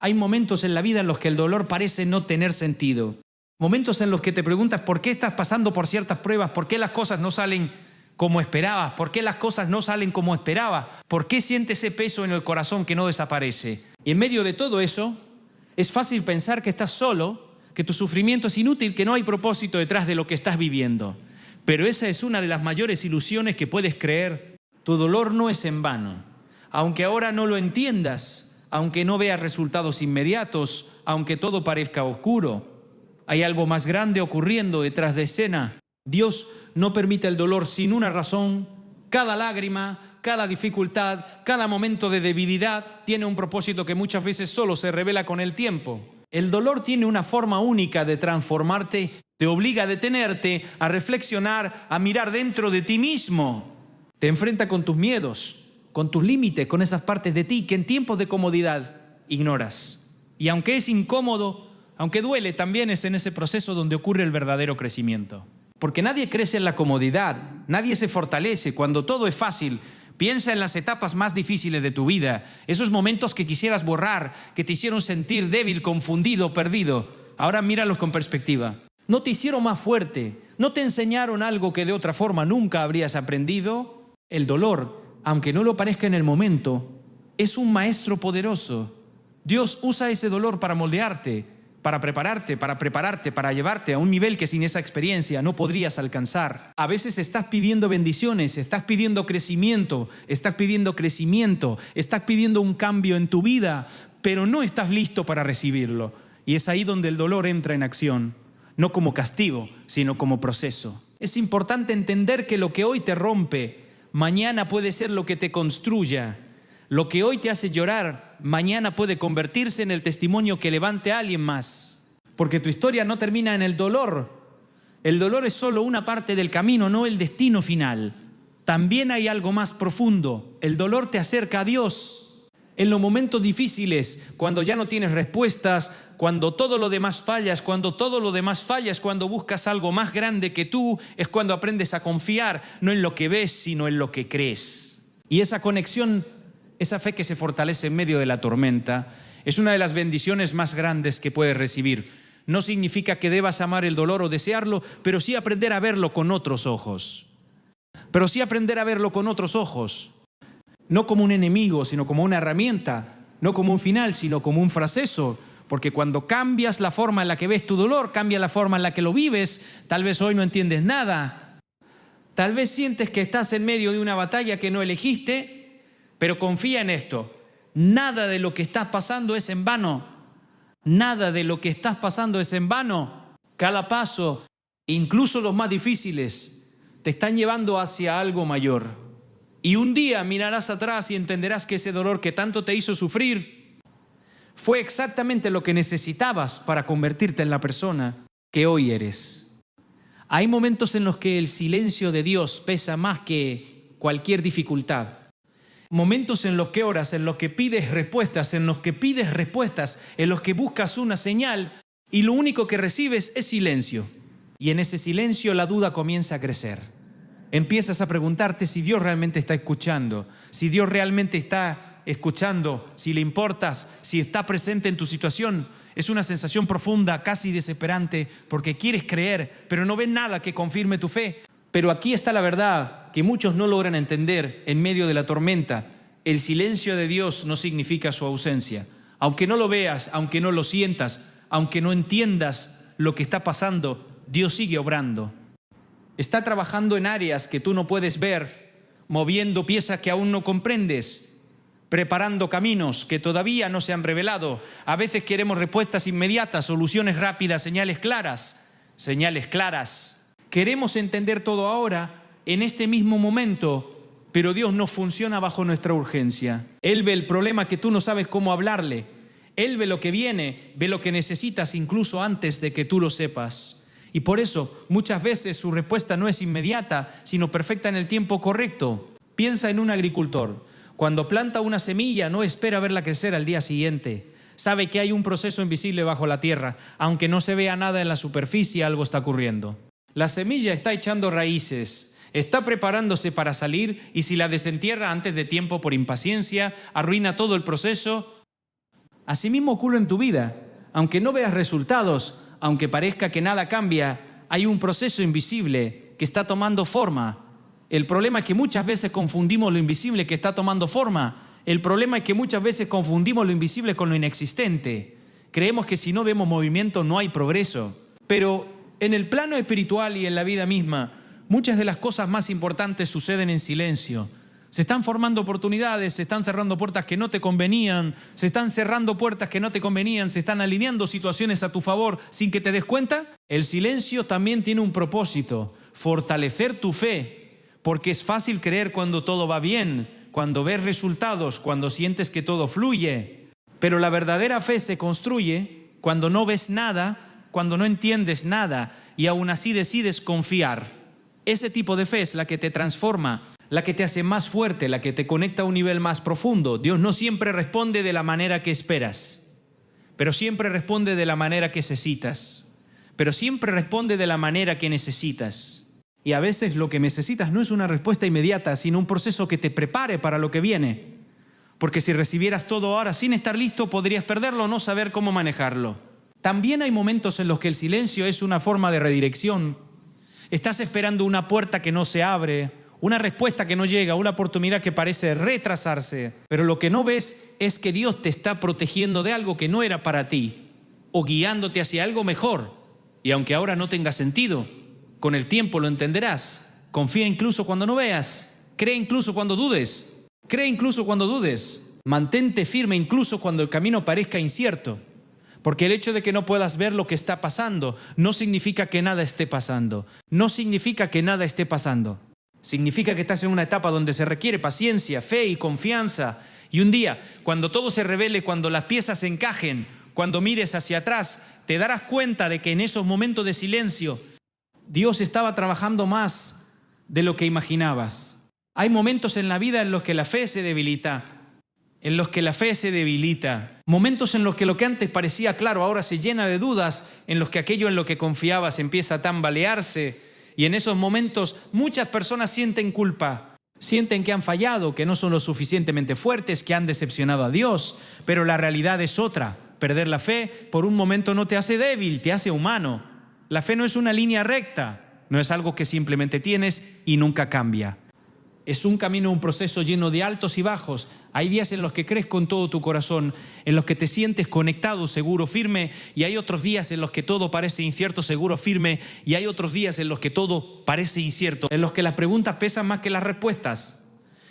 Hay momentos en la vida en los que el dolor parece no tener sentido. Momentos en los que te preguntas por qué estás pasando por ciertas pruebas, por qué las cosas no salen como esperabas, por qué las cosas no salen como esperabas, por qué sientes ese peso en el corazón que no desaparece. Y en medio de todo eso, es fácil pensar que estás solo, que tu sufrimiento es inútil, que no hay propósito detrás de lo que estás viviendo. Pero esa es una de las mayores ilusiones que puedes creer. Tu dolor no es en vano. Aunque ahora no lo entiendas, aunque no veas resultados inmediatos, aunque todo parezca oscuro, hay algo más grande ocurriendo detrás de escena. Dios no permite el dolor sin una razón. Cada lágrima, cada dificultad, cada momento de debilidad tiene un propósito que muchas veces solo se revela con el tiempo. El dolor tiene una forma única de transformarte, te obliga a detenerte, a reflexionar, a mirar dentro de ti mismo. Te enfrenta con tus miedos, con tus límites, con esas partes de ti que en tiempos de comodidad ignoras. Y aunque es incómodo, aunque duele, también es en ese proceso donde ocurre el verdadero crecimiento. Porque nadie crece en la comodidad, nadie se fortalece cuando todo es fácil. Piensa en las etapas más difíciles de tu vida, esos momentos que quisieras borrar, que te hicieron sentir débil, confundido, perdido. Ahora míralos con perspectiva. ¿No te hicieron más fuerte? ¿No te enseñaron algo que de otra forma nunca habrías aprendido? El dolor, aunque no lo parezca en el momento, es un maestro poderoso. Dios usa ese dolor para moldearte, para prepararte, para llevarte a un nivel que sin esa experiencia no podrías alcanzar. A veces estás pidiendo bendiciones, estás pidiendo crecimiento, estás pidiendo un cambio en tu vida, pero no estás listo para recibirlo. Y es ahí donde el dolor entra en acción, no como castigo, sino como proceso. Es importante entender que lo que hoy te rompe, mañana puede ser lo que te construya. Lo que hoy te hace llorar, mañana puede convertirse en el testimonio que levante a alguien más. Porque tu historia no termina en el dolor. El dolor es solo una parte del camino, no el destino final. También hay algo más profundo. El dolor te acerca a Dios. En los momentos difíciles, cuando ya no tienes respuestas, cuando todo lo demás fallas, cuando buscas algo más grande que tú, es cuando aprendes a confiar, no en lo que ves, sino en lo que crees. Y esa conexión, esa fe que se fortalece en medio de la tormenta, es una de las bendiciones más grandes que puedes recibir. No significa que debas amar el dolor o desearlo, pero sí aprender a verlo con otros ojos. No como un enemigo, sino como una herramienta. No como un final, sino como un proceso. Porque cuando cambias la forma en la que ves tu dolor, cambia la forma en la que lo vives. Tal vez hoy no entiendes nada. Tal vez sientes que estás en medio de una batalla que no elegiste. Pero confía en esto, nada de lo que estás pasando es en vano. Cada paso, incluso los más difíciles, te están llevando hacia algo mayor. Y un día mirarás atrás y entenderás que ese dolor que tanto te hizo sufrir fue exactamente lo que necesitabas para convertirte en la persona que hoy eres. Hay momentos en los que el silencio de Dios pesa más que cualquier dificultad. Momentos en los que oras, en los que pides respuestas, en los que buscas una señal y lo único que recibes es silencio. Y en ese silencio la duda comienza a crecer. Empiezas a preguntarte si Dios realmente está escuchando, si le importas, si está presente en tu situación. Es una sensación profunda, casi desesperante, porque quieres creer, pero no ves nada que confirme tu fe. Pero aquí está la verdad que muchos no logran entender en medio de la tormenta. El silencio de Dios no significa su ausencia. Aunque no lo veas, aunque no lo sientas, aunque no entiendas lo que está pasando, Dios sigue obrando. Está trabajando en áreas que tú no puedes ver, moviendo piezas que aún no comprendes, preparando caminos que todavía no se han revelado. A veces queremos respuestas inmediatas, soluciones rápidas, señales claras. Queremos entender todo ahora, en este mismo momento, pero Dios no funciona bajo nuestra urgencia. Él ve el problema que tú no sabes cómo hablarle. Él ve lo que viene, ve lo que necesitas incluso antes de que tú lo sepas. Y por eso, muchas veces su respuesta no es inmediata, sino perfecta en el tiempo correcto. Piensa en un agricultor. Cuando planta una semilla, no espera verla crecer al día siguiente. Sabe que hay un proceso invisible bajo la tierra. Aunque no se vea nada en la superficie, algo está ocurriendo. La semilla está echando raíces, está preparándose para salir, y si la desentierra antes de tiempo por impaciencia, arruina todo el proceso. Asimismo ocurre en tu vida. Aunque no veas resultados, aunque parezca que nada cambia, hay un proceso invisible que está tomando forma. El problema es que muchas veces confundimos lo invisible que está tomando forma. El problema es que muchas veces confundimos lo invisible con lo inexistente. Creemos que si no vemos movimiento no hay progreso. Pero en el plano espiritual y en la vida misma, muchas de las cosas más importantes suceden en silencio. Se están formando oportunidades, se están cerrando puertas que no te convenían, se están cerrando puertas que no te convenían, se están alineando situaciones a tu favor sin que te des cuenta. El silencio también tiene un propósito: fortalecer tu fe, porque es fácil creer cuando todo va bien, cuando ves resultados, cuando sientes que todo fluye. Pero la verdadera fe se construye cuando no ves nada, cuando no entiendes nada y aún así decides confiar. Ese tipo de fe es la que te transforma, la que te hace más fuerte, la que te conecta a un nivel más profundo. Dios no siempre responde de la manera que esperas, pero siempre responde de la manera que necesitas. Pero siempre responde de la manera que necesitas. Y a veces lo que necesitas no es una respuesta inmediata, sino un proceso que te prepare para lo que viene. Porque si recibieras todo ahora sin estar listo, podrías perderlo o no saber cómo manejarlo. También hay momentos en los que el silencio es una forma de redirección. Estás esperando una puerta que no se abre, una respuesta que no llega, una oportunidad que parece retrasarse. Pero lo que no ves es que Dios te está protegiendo de algo que no era para ti o guiándote hacia algo mejor. Y aunque ahora no tenga sentido, con el tiempo lo entenderás. Confía incluso cuando no veas. Cree incluso cuando dudes. Cree incluso cuando dudes. Mantente firme incluso cuando el camino parezca incierto. Porque el hecho de que no puedas ver lo que está pasando no significa que nada esté pasando. No significa que nada esté pasando. Significa que estás en una etapa donde se requiere paciencia, fe y confianza. Y un día, cuando todo se revele, cuando las piezas se encajen, cuando mires hacia atrás, te darás cuenta de que en esos momentos de silencio, Dios estaba trabajando más de lo que imaginabas. Hay momentos en la vida en los que la fe se debilita. Momentos en los que lo que antes parecía claro ahora se llena de dudas, en los que aquello en lo que confiabas empieza a tambalearse. Y en esos momentos muchas personas sienten culpa, sienten que han fallado, que no son lo suficientemente fuertes, que han decepcionado a Dios. Pero la realidad es otra. Perder la fe por un momento no te hace débil, te hace humano. La fe no es una línea recta, no es algo que simplemente tienes y nunca cambia. Es un camino, un proceso lleno de altos y bajos. Hay días en los que crees con todo tu corazón, en los que te sientes conectado, seguro, firme, y hay otros días en los que todo parece incierto, seguro, firme, y hay otros días en los que todo parece incierto, en los que las preguntas pesan más que las respuestas.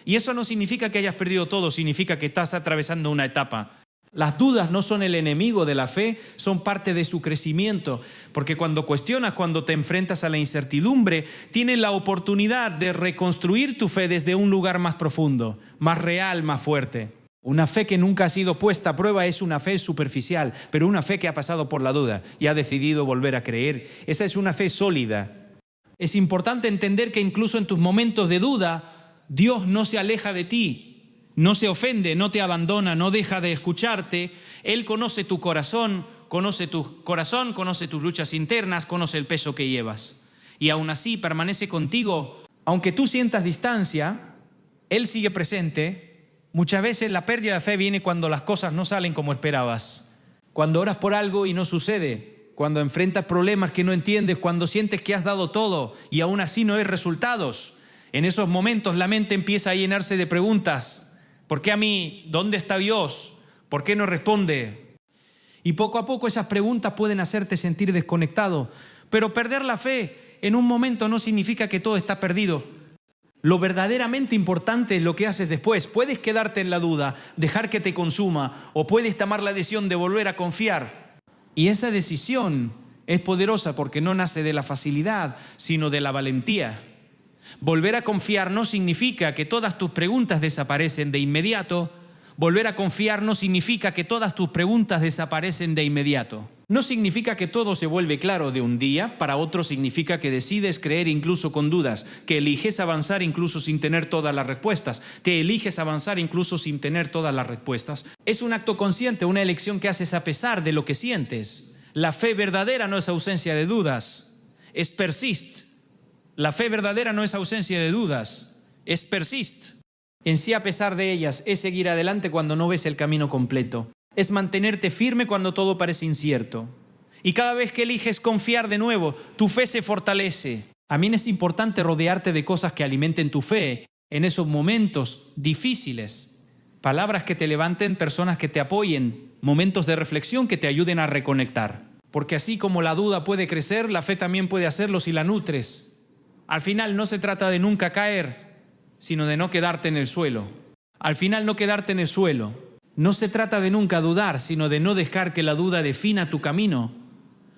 Y eso no significa que hayas perdido todo, significa que estás atravesando una etapa. Las dudas no son el enemigo de la fe, son parte de su crecimiento, porque cuando cuestionas, cuando te enfrentas a la incertidumbre, tienes la oportunidad de reconstruir tu fe desde un lugar más profundo, más real, más fuerte. Una fe que nunca ha sido puesta a prueba es una fe superficial, pero una fe que ha pasado por la duda y ha decidido volver a creer. Esa es una fe sólida. Es importante entender que incluso en tus momentos de duda, Dios no se aleja de ti. No se ofende, no te abandona, no deja de escucharte. Él conoce tu corazón, conoce tus luchas internas, conoce el peso que llevas. Y aún así permanece contigo. Aunque tú sientas distancia, Él sigue presente. Muchas veces la pérdida de fe viene cuando las cosas no salen como esperabas. Cuando oras por algo y no sucede. Cuando enfrentas problemas que no entiendes. Cuando sientes que has dado todo y aún así no hay resultados. En esos momentos la mente empieza a llenarse de preguntas. ¿Por qué a mí? ¿Dónde está Dios? ¿Por qué no responde? Y poco a poco esas preguntas pueden hacerte sentir desconectado. Pero perder la fe en un momento no significa que todo está perdido. Lo verdaderamente importante es lo que haces después. Puedes quedarte en la duda, dejar que te consuma, o puedes tomar la decisión de volver a confiar. Y esa decisión es poderosa porque no nace de la facilidad, sino de la valentía. Volver a confiar no significa que todas tus preguntas desaparecen de inmediato. Volver a confiar no significa que todas tus preguntas desaparecen de inmediato. No significa que todo se vuelve claro de un día, para otro significa que decides creer incluso con dudas, que eliges avanzar incluso sin tener todas las respuestas, que eliges avanzar incluso sin tener todas las respuestas. Es un acto consciente, una elección que haces a pesar de lo que sientes. La fe verdadera no es ausencia de dudas, es persist. La fe verdadera no es ausencia de dudas, es persist. En sí, a pesar de ellas, es seguir adelante cuando no ves el camino completo. es mantenerte firme cuando todo parece incierto. Y cada vez que eliges confiar de nuevo, tu fe se fortalece. También es importante rodearte de cosas que alimenten tu fe en esos momentos difíciles. Palabras que te levanten, personas que te apoyen, momentos de reflexión que te ayuden a reconectar. Porque así como la duda puede crecer, la fe también puede hacerlo si la nutres. Al final no se trata de nunca caer, sino de no quedarte en el suelo. Al final no quedarte en el suelo. No se trata de nunca dudar, sino de no dejar que la duda defina tu camino.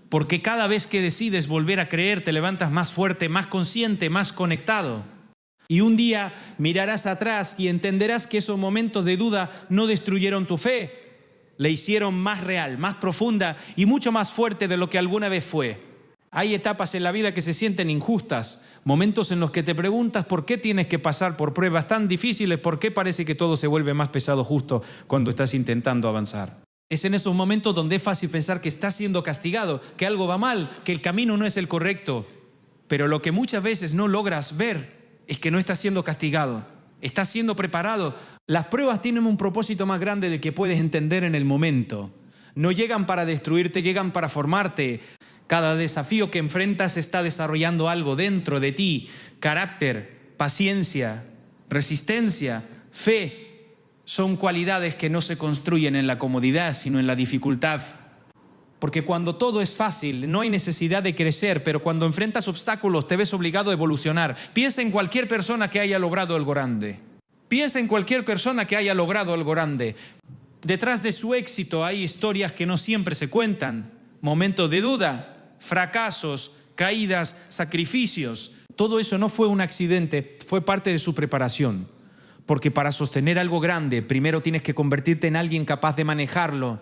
Porque cada vez que decides volver a creer, te levantas más fuerte, más consciente, más conectado. Y un día mirarás atrás y entenderás que esos momentos de duda no destruyeron tu fe. La hicieron más real, más profunda y mucho más fuerte de lo que alguna vez fue. Hay etapas en la vida que se sienten injustas, momentos en los que te preguntas por qué tienes que pasar por pruebas tan difíciles, por qué parece que todo se vuelve más pesado justo cuando estás intentando avanzar. Es en esos momentos donde es fácil pensar que estás siendo castigado, que algo va mal, que el camino no es el correcto. Pero lo que muchas veces no logras ver es que no estás siendo castigado, estás siendo preparado. Las pruebas tienen un propósito más grande del que puedes entender en el momento. No llegan para destruirte, llegan para formarte. Cada desafío que enfrentas está desarrollando algo dentro de ti: carácter, paciencia, resistencia, fe. Son cualidades que no se construyen en la comodidad, sino en la dificultad. Porque cuando todo es fácil, no hay necesidad de crecer, pero cuando enfrentas obstáculos, te ves obligado a evolucionar. Piensa en cualquier persona que haya logrado algo grande. Piensa en cualquier persona que haya logrado algo grande. Detrás de su éxito hay historias que no siempre se cuentan. Momentos de duda, fracasos, caídas, sacrificios. Todo eso no fue un accidente, fue parte de su preparación. Porque para sostener algo grande, primero tienes que convertirte en alguien capaz de manejarlo.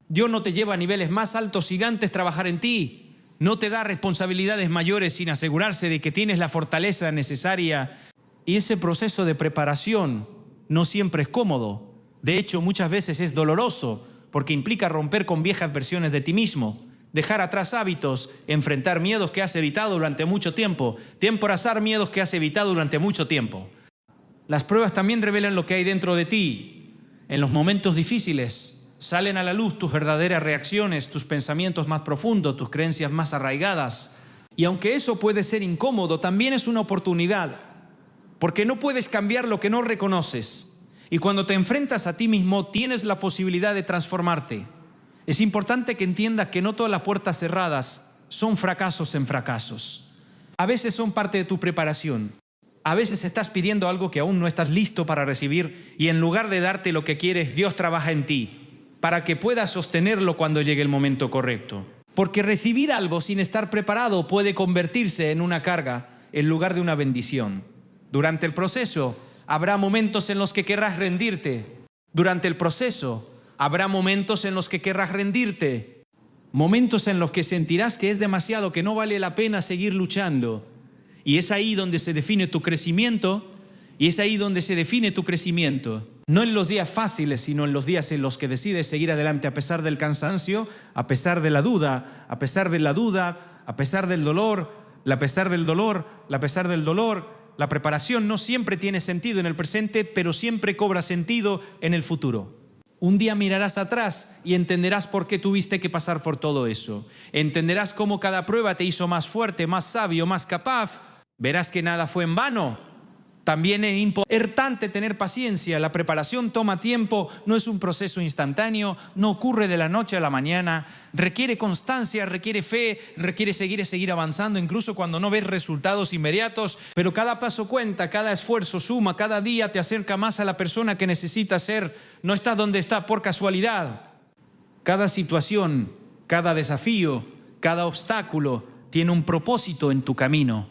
Dios no te lleva a niveles más altos si antes trabajar en ti. No te da responsabilidades mayores sin asegurarse de que tienes la fortaleza necesaria. Y ese proceso de preparación no siempre es cómodo. De hecho, muchas veces es doloroso, porque implica romper con viejas versiones de ti mismo, dejar atrás hábitos, enfrentar miedos que has evitado durante mucho tiempo, temporizar miedos que has evitado durante mucho tiempo. Las pruebas también revelan lo que hay dentro de ti. En los momentos difíciles salen a la luz tus verdaderas reacciones, tus pensamientos más profundos, tus creencias más arraigadas. Y aunque eso puede ser incómodo, también es una oportunidad, porque no puedes cambiar lo que no reconoces. Y cuando te enfrentas a ti mismo, tienes la posibilidad de transformarte. Es importante que entiendas que no todas las puertas cerradas son fracasos en fracasos. A veces son parte de tu preparación. A veces estás pidiendo algo que aún no estás listo para recibir y en lugar de darte lo que quieres, Dios trabaja en ti para que puedas sostenerlo cuando llegue el momento correcto. Porque recibir algo sin estar preparado puede convertirse en una carga en lugar de una bendición. Durante el proceso habrá momentos en los que querrás rendirte. Durante el proceso habrá momentos en los que querrás rendirte. Momentos en los que sentirás que es demasiado, que no vale la pena seguir luchando. Y es ahí donde se define tu crecimiento, No en los días fáciles, sino en los días en los que decides seguir adelante a pesar del cansancio, a pesar de la duda, a pesar del dolor. La preparación no siempre tiene sentido en el presente, pero siempre cobra sentido en el futuro. Un día mirarás atrás y entenderás por qué tuviste que pasar por todo eso. Entenderás cómo cada prueba te hizo más fuerte, más sabio, más capaz. Verás que nada fue en vano. También es importante tener paciencia. La preparación toma tiempo, no es un proceso instantáneo, no ocurre de la noche a la mañana. Requiere constancia, requiere fe, requiere seguir avanzando, incluso cuando no ves resultados inmediatos. Pero cada paso cuenta, cada esfuerzo suma, cada día te acerca más a la persona que necesitas ser. No estás donde estás por casualidad. Cada situación, cada desafío, cada obstáculo tiene un propósito en tu camino.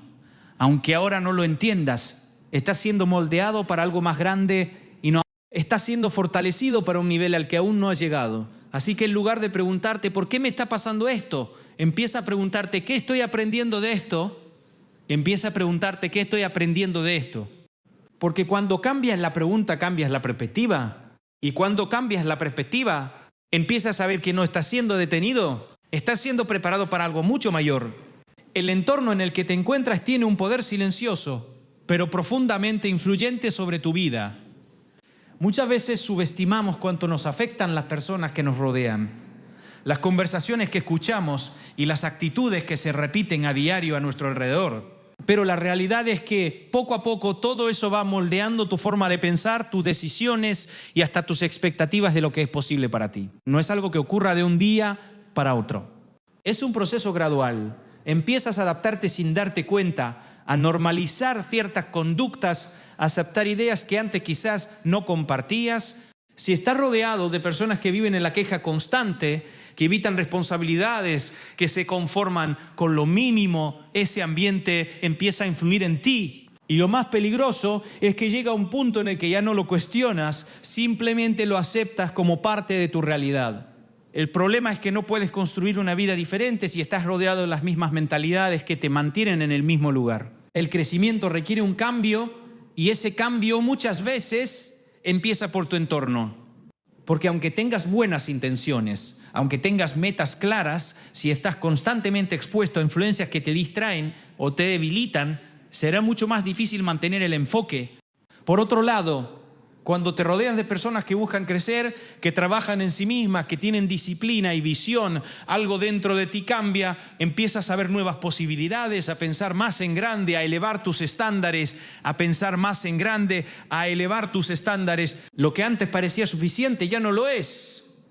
Aunque ahora no lo entiendas, estás siendo moldeado para algo más grande y no estás siendo fortalecido para un nivel al que aún no has llegado. Así que en lugar de preguntarte ¿por qué me está pasando esto?, empieza a preguntarte ¿qué estoy aprendiendo de esto? Porque cuando cambias la pregunta, cambias la perspectiva. Y cuando cambias la perspectiva, empiezas a ver que no estás siendo detenido, estás siendo preparado para algo mucho mayor. El entorno en el que te encuentras tiene un poder silencioso, pero profundamente influyente sobre tu vida. Muchas veces subestimamos cuánto nos afectan las personas que nos rodean, las conversaciones que escuchamos y las actitudes que se repiten a diario a nuestro alrededor. Pero la realidad es que poco a poco todo eso va moldeando tu forma de pensar, tus decisiones y hasta tus expectativas de lo que es posible para ti. No es algo que ocurra de un día para otro. Es un proceso gradual. Empiezas a adaptarte sin darte cuenta, a normalizar ciertas conductas, a aceptar ideas que antes quizás no compartías. Si estás rodeado de personas que viven en la queja constante, que evitan responsabilidades, que se conforman con lo mínimo, ese ambiente empieza a influir en ti. Y lo más peligroso es que llega un punto en el que ya no lo cuestionas, simplemente lo aceptas como parte de tu realidad. El problema es que no puedes construir una vida diferente si estás rodeado de las mismas mentalidades que te mantienen en el mismo lugar. El crecimiento requiere un cambio y ese cambio muchas veces empieza por tu entorno. Porque aunque tengas buenas intenciones, aunque tengas metas claras, si estás constantemente expuesto a influencias que te distraen o te debilitan, será mucho más difícil mantener el enfoque. Por otro lado, cuando te rodeas de personas que buscan crecer, que trabajan en sí mismas, que tienen disciplina y visión, algo dentro de ti cambia, empiezas a ver nuevas posibilidades, a pensar más en grande, a elevar tus estándares, a pensar más en grande, a elevar tus estándares. Lo que antes parecía suficiente ya no lo es.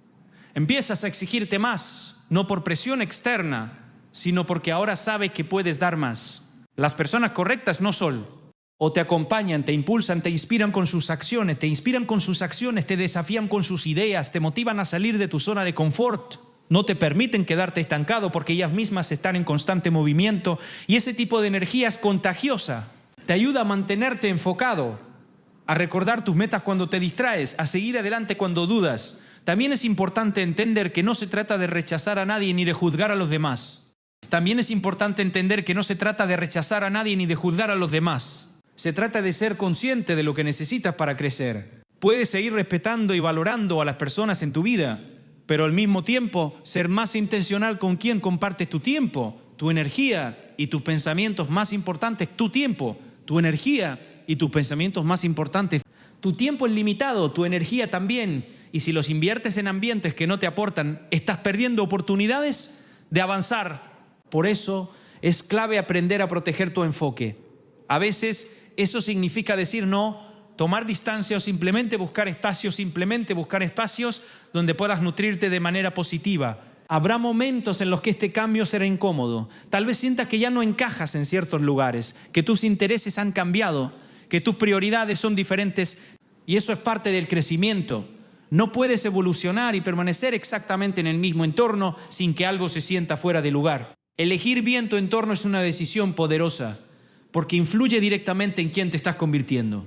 Empiezas a exigirte más, no por presión externa, sino porque ahora sabes que puedes dar más. Las personas correctas no son. O te acompañan, te impulsan, te inspiran con sus acciones, te desafían con sus ideas, te motivan a salir de tu zona de confort, no te permiten quedarte estancado porque ellas mismas están en constante movimiento y ese tipo de energía es contagiosa. Te ayuda a mantenerte enfocado, a recordar tus metas cuando te distraes, a seguir adelante cuando dudas. También es importante entender que no se trata de rechazar a nadie ni de juzgar a los demás. También es importante entender que no se trata de rechazar a nadie ni de juzgar a los demás. Se trata de ser consciente de lo que necesitas para crecer. Puedes seguir respetando y valorando a las personas en tu vida, pero al mismo tiempo ser más intencional con quién compartes tu tiempo, tu energía y tus pensamientos más importantes. Tu tiempo, tu energía y tus pensamientos más importantes. Tu tiempo es limitado, tu energía también. Y si los inviertes en ambientes que no te aportan, estás perdiendo oportunidades de avanzar. Por eso es clave aprender a proteger tu enfoque. A veces eso significa decir no, tomar distancia o simplemente buscar espacios donde puedas nutrirte de manera positiva. Habrá momentos en los que este cambio será incómodo. Tal vez sientas que ya no encajas en ciertos lugares, que tus intereses han cambiado, que tus prioridades son diferentes y eso es parte del crecimiento. No puedes evolucionar y permanecer exactamente en el mismo entorno sin que algo se sienta fuera de lugar. Elegir bien tu entorno es una decisión poderosa, porque influye directamente en quién te estás convirtiendo.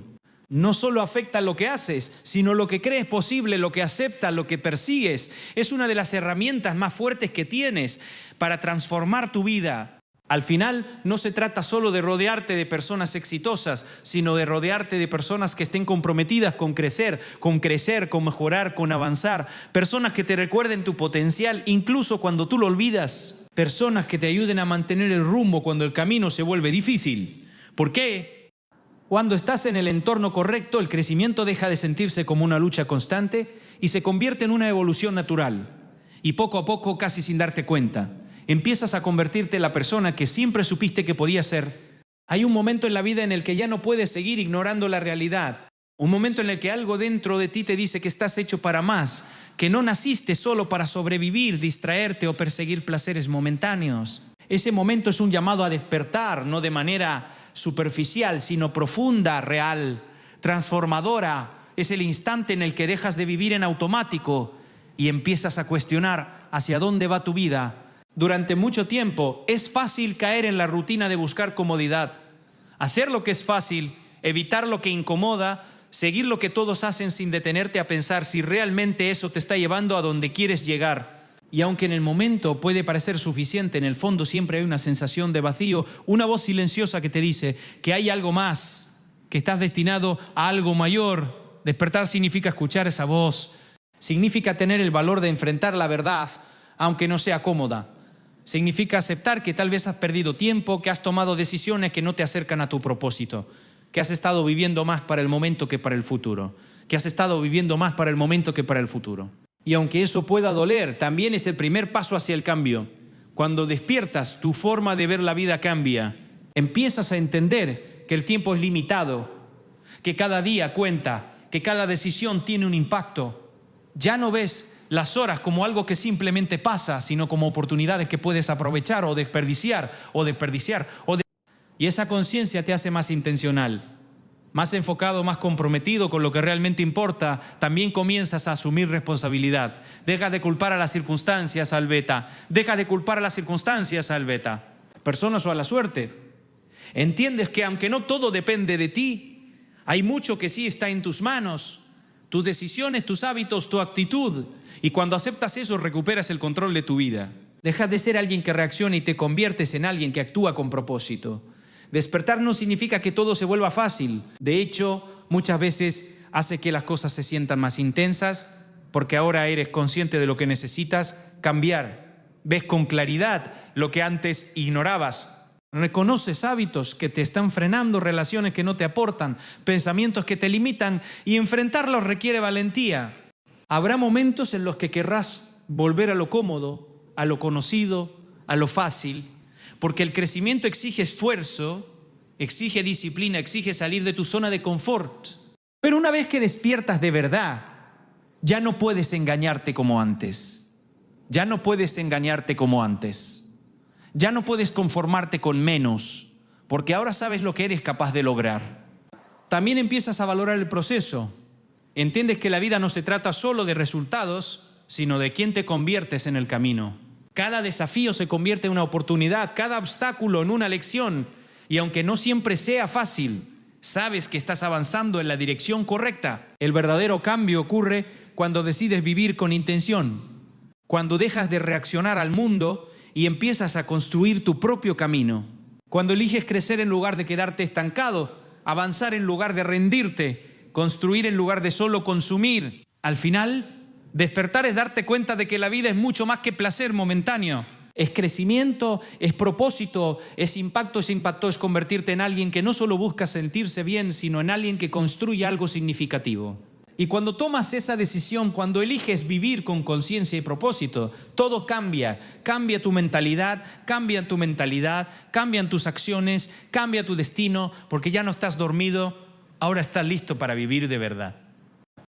No solo afecta lo que haces, sino lo que crees posible, lo que aceptas, lo que persigues. Es una de las herramientas más fuertes que tienes para transformar tu vida. Al final, no se trata solo de rodearte de personas exitosas, sino de rodearte de personas que estén comprometidas con crecer, con mejorar, con avanzar. Personas que te recuerden tu potencial, incluso cuando tú lo olvidas. Personas que te ayuden a mantener el rumbo cuando el camino se vuelve difícil. ¿Por qué? Cuando estás en el entorno correcto, el crecimiento deja de sentirse como una lucha constante y se convierte en una evolución natural. Y poco a poco, casi sin darte cuenta, empiezas a convertirte en la persona que siempre supiste que podías ser. Hay un momento en la vida en el que ya no puedes seguir ignorando la realidad. Un momento en el que algo dentro de ti te dice que estás hecho para más, que no naciste solo para sobrevivir, distraerte o perseguir placeres momentáneos. Ese momento es un llamado a despertar, no de manera superficial, sino profunda, real, transformadora. Es el instante en el que dejas de vivir en automático y empiezas a cuestionar hacia dónde va tu vida. Durante mucho tiempo es fácil caer en la rutina de buscar comodidad, hacer lo que es fácil, evitar lo que incomoda, seguir lo que todos hacen sin detenerte a pensar si realmente eso te está llevando a donde quieres llegar. Y aunque en el momento puede parecer suficiente, en el fondo siempre hay una sensación de vacío, una voz silenciosa que te dice que hay algo más, que estás destinado a algo mayor. Despertar significa escuchar esa voz, significa tener el valor de enfrentar la verdad, aunque no sea cómoda. Significa aceptar que tal vez has perdido tiempo, que has tomado decisiones que no te acercan a tu propósito, que has estado viviendo más para el momento que para el futuro. que has estado viviendo más para el momento que para el futuro. Y aunque eso pueda doler, también es el primer paso hacia el cambio. Cuando despiertas, tu forma de ver la vida cambia. Empiezas a entender que el tiempo es limitado, que cada día cuenta, que cada decisión tiene un impacto. Ya no ves las horas como algo que simplemente pasa, sino como oportunidades que puedes aprovechar o desperdiciar. Y esa conciencia te hace más intencional, más enfocado, más comprometido con lo que realmente importa. También comienzas a asumir responsabilidad. Dejas de culpar a las circunstancias, al beta. Dejas de culpar a las circunstancias, al beta, personas o a la suerte. Entiendes que aunque no todo depende de ti, hay mucho que sí está en tus manos. Tus decisiones, tus hábitos, tu actitud. Y cuando aceptas eso, recuperas el control de tu vida. Dejas de ser alguien que reacciona y te conviertes en alguien que actúa con propósito. Despertar no significa que todo se vuelva fácil. De hecho, muchas veces hace que las cosas se sientan más intensas, porque ahora eres consciente de lo que necesitas cambiar. Ves con claridad lo que antes ignorabas. Reconoces hábitos que te están frenando, relaciones que no te aportan, pensamientos que te limitan, y enfrentarlos requiere valentía. Habrá momentos en los que querrás volver a lo cómodo, a lo conocido, a lo fácil, porque el crecimiento exige esfuerzo, exige disciplina, exige salir de tu zona de confort. Pero una vez que despiertas de verdad, ya no puedes engañarte como antes. Ya no puedes engañarte como antes. Ya no puedes conformarte con menos, porque ahora sabes lo que eres capaz de lograr. También empiezas a valorar el proceso. Entiendes que la vida no se trata solo de resultados, sino de quién te conviertes en el camino. Cada desafío se convierte en una oportunidad, cada obstáculo en una lección. Y aunque no siempre sea fácil, sabes que estás avanzando en la dirección correcta. El verdadero cambio ocurre cuando decides vivir con intención, cuando dejas de reaccionar al mundo y empiezas a construir tu propio camino. Cuando eliges crecer en lugar de quedarte estancado, avanzar en lugar de rendirte, construir en lugar de solo consumir. Al final, despertar es darte cuenta de que la vida es mucho más que placer momentáneo. Es crecimiento, es propósito, es impacto. Ese impacto es convertirte en alguien que no solo busca sentirse bien, sino en alguien que construye algo significativo. Y cuando tomas esa decisión, cuando eliges vivir con conciencia y propósito, todo cambia. Cambia tu mentalidad, cambian tus acciones, cambia tu destino, porque ya no estás dormido, ahora estás listo para vivir de verdad.